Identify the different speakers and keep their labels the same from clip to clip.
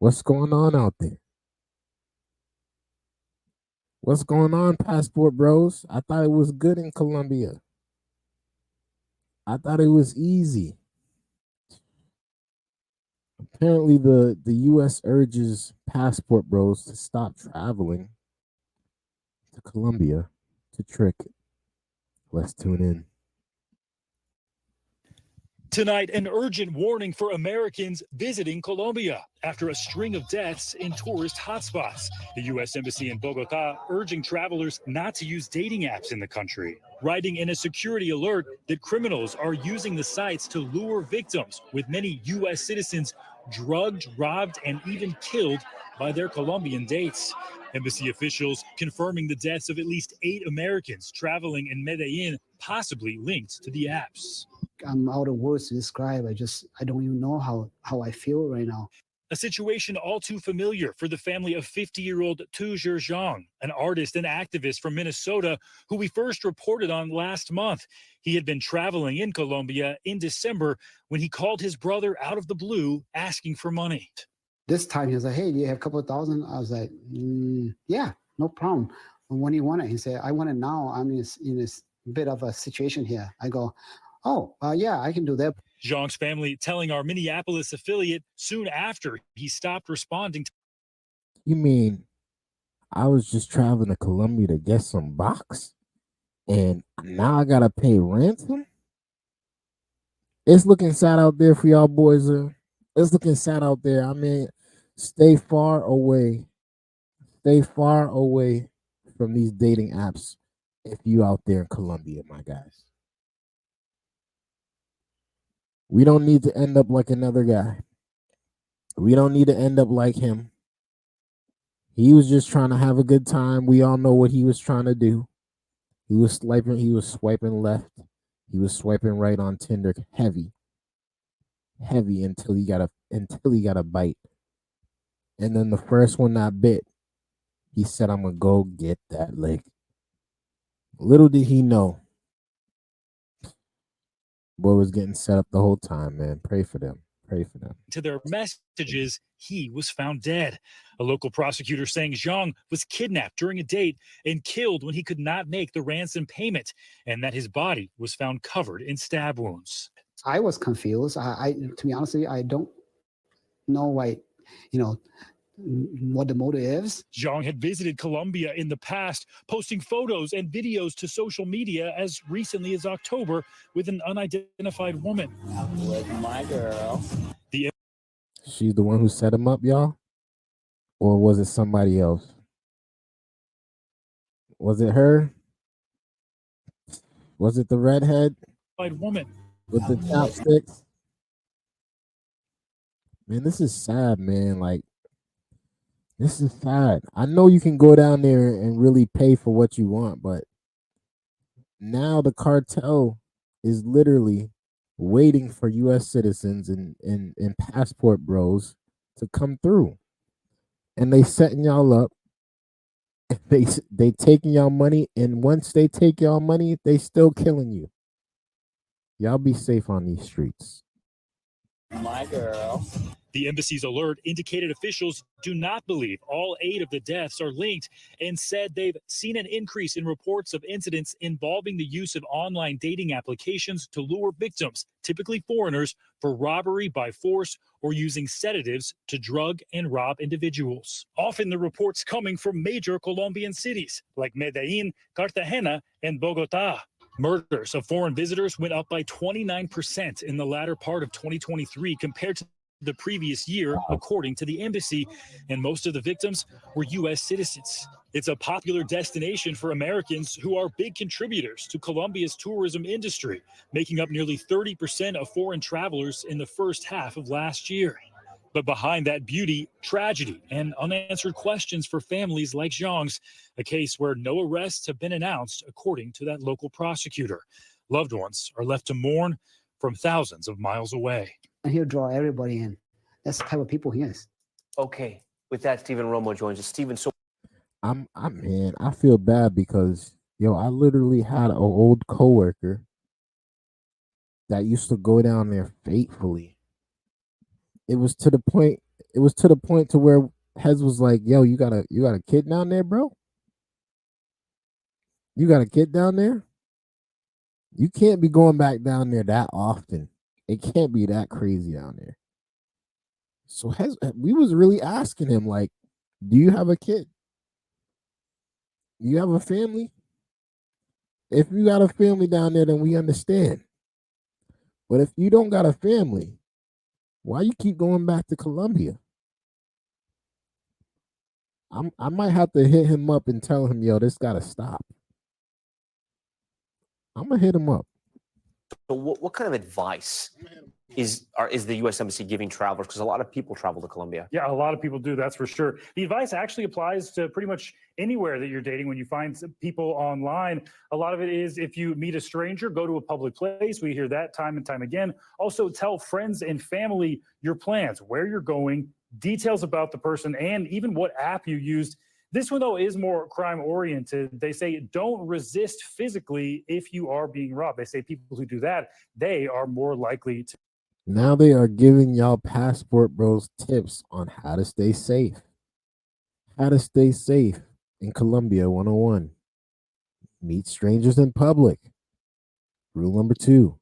Speaker 1: What's going on out there? What's going on, passport bros? I thought it was good in Colombia. I thought it was easy. Apparently, the U.S. urges passport bros to stop traveling to Colombia to trick. Let's tune in.
Speaker 2: Tonight, an urgent warning for Americans visiting Colombia after a string of deaths in tourist hotspots. The U.S. Embassy in Bogota urging travelers not to use dating apps in the country, writing in a security alert that criminals are using the sites to lure victims, with many U.S. citizens drugged, robbed, and even killed by their Colombian dates. Embassy officials confirming the deaths of at least 8 Americans traveling in Medellin, possibly linked to the apps.
Speaker 3: I'm out of words to describe. I don't even know how I feel right now.
Speaker 2: A situation all too familiar for the family of 50-year-old Tu Zhang, an artist and activist from Minnesota who we first reported on last month. He had been traveling in Colombia in December when he called his brother out of the blue asking for money.
Speaker 3: This time he was like, hey, do you have a couple of thousand? I was like, yeah, no problem. When do you want it? He said, I want it now. I'm in this bit of a situation here. I go, oh, yeah, I can do that.
Speaker 2: Zhang's family telling our Minneapolis affiliate soon after he stopped responding.
Speaker 1: You mean I was just traveling to Colombia to get some box, and now I gotta pay ransom? It's looking sad out there for y'all boys. It's looking sad out there. I mean, stay far away. Stay far away from these dating apps if you out there in Colombia, my guys. We don't need to end up like another guy. We don't need to end up like him. He was just trying to have a good time. We all know what he was trying to do. He was swiping left. He was swiping right on Tinder, heavy until he got a bite. And then the first one that bit, he said, I'm gonna go get that lick. Little did he know, boy was getting set up the whole time, man. Pray for them. Pray for them.
Speaker 2: To their messages, he was found dead. A local prosecutor saying Zhang was kidnapped during a date and killed when he could not make the ransom payment, and that his body was found covered in stab wounds.
Speaker 3: I was confused. To be honest with you, I don't know why, what the motive is.
Speaker 2: Zhang had visited Colombia in the past, posting photos and videos to social media as recently as October with an unidentified woman.
Speaker 4: With my girl.
Speaker 1: She's the one who set him up, y'all? Or was it somebody else? Was it her? Was it the redhead?
Speaker 2: Woman.
Speaker 1: With the chopsticks? Man, this is sad, man. Like, this is sad. I know you can go down there and really pay for what you want, but now the cartel is literally waiting for U.S. citizens and passport bros to come through. And they setting y'all up. They taking y'all money, and once they take y'all money, they still killing you. Y'all be safe on these streets.
Speaker 4: My girl.
Speaker 2: The embassy's alert indicated officials do not believe all 8 of the deaths are linked and said they've seen an increase in reports of incidents involving the use of online dating applications to lure victims, typically foreigners, for robbery by force or using sedatives to drug and rob individuals. Often the reports coming from major Colombian cities like Medellin, Cartagena, and Bogota. Murders of foreign visitors went up by 29% in the latter part of 2023 compared to the previous year, according to the embassy, and most of the victims were U.S. citizens. It's a popular destination for Americans who are big contributors to Colombia's tourism industry, making up nearly 30% of foreign travelers in the first half of last year. But behind that beauty, tragedy, and unanswered questions for families like Zhang's, a case where no arrests have been announced, according to that local prosecutor. Loved ones are left to mourn from thousands of miles away.
Speaker 3: And he'll draw everybody in. That's the type of people he is.
Speaker 4: Okay. With that, Stephen Romo joins us. Stephen, so
Speaker 1: I feel bad because I literally had an old coworker that used to go down there faithfully. It was to the point it was to the point to where Hez was like, "Yo, you got a kid down there, bro? You got a kid down there? You can't be going back down there that often. It can't be that crazy down there." So we was really asking him, like, do you have a kid? You have a family? If you got a family down there, then we understand. But if you don't got a family, why you keep going back to Colombia? I might have to hit him up and tell him, yo, this gotta stop. I'm gonna hit him up.
Speaker 4: So what kind of advice is the U.S. Embassy giving travelers? Because a lot of people travel to Colombia.
Speaker 2: Yeah, a lot of people do, that's for sure. The advice actually applies to pretty much anywhere that you're dating. When you find people online, a lot of it is, if you meet a stranger, go to a public place. We hear that time and time again. Also, tell friends and family your plans, where you're going, details about the person, and even what app you used. This one, though, is more crime-oriented. They say don't resist physically if you are being robbed. They say people who do that, they are more likely to.
Speaker 1: Now they are giving y'all Passport Bros tips on how to stay safe. How to stay safe in Colombia 101. Meet strangers in public. Rule number 2,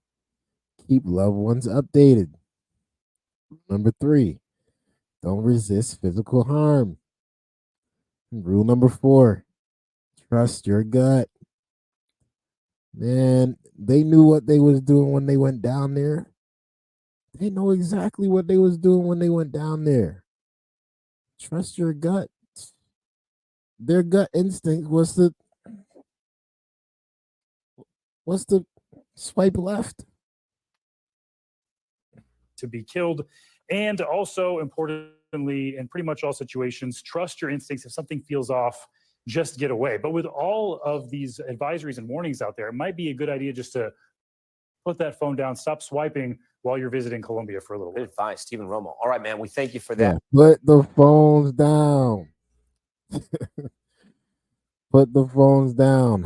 Speaker 1: keep loved ones updated. Number 3, don't resist physical harm. Rule number 4, trust your gut. Man, they knew what they was doing when they went down there. They know exactly what they was doing when they went down there. Trust your gut. Their gut instinct was to swipe left.
Speaker 2: To be killed. And also, importantly, in pretty much all situations, trust your instincts. If something feels off, just get away. But with all of these advisories and warnings out there, it might be a good idea just to put that phone down, stop swiping while you're visiting Colombia for a little
Speaker 4: Good
Speaker 2: bit.
Speaker 4: advice, Stephen Romo. All right, man, we thank you for that.
Speaker 1: Yeah, put the phones down. Put the phones down.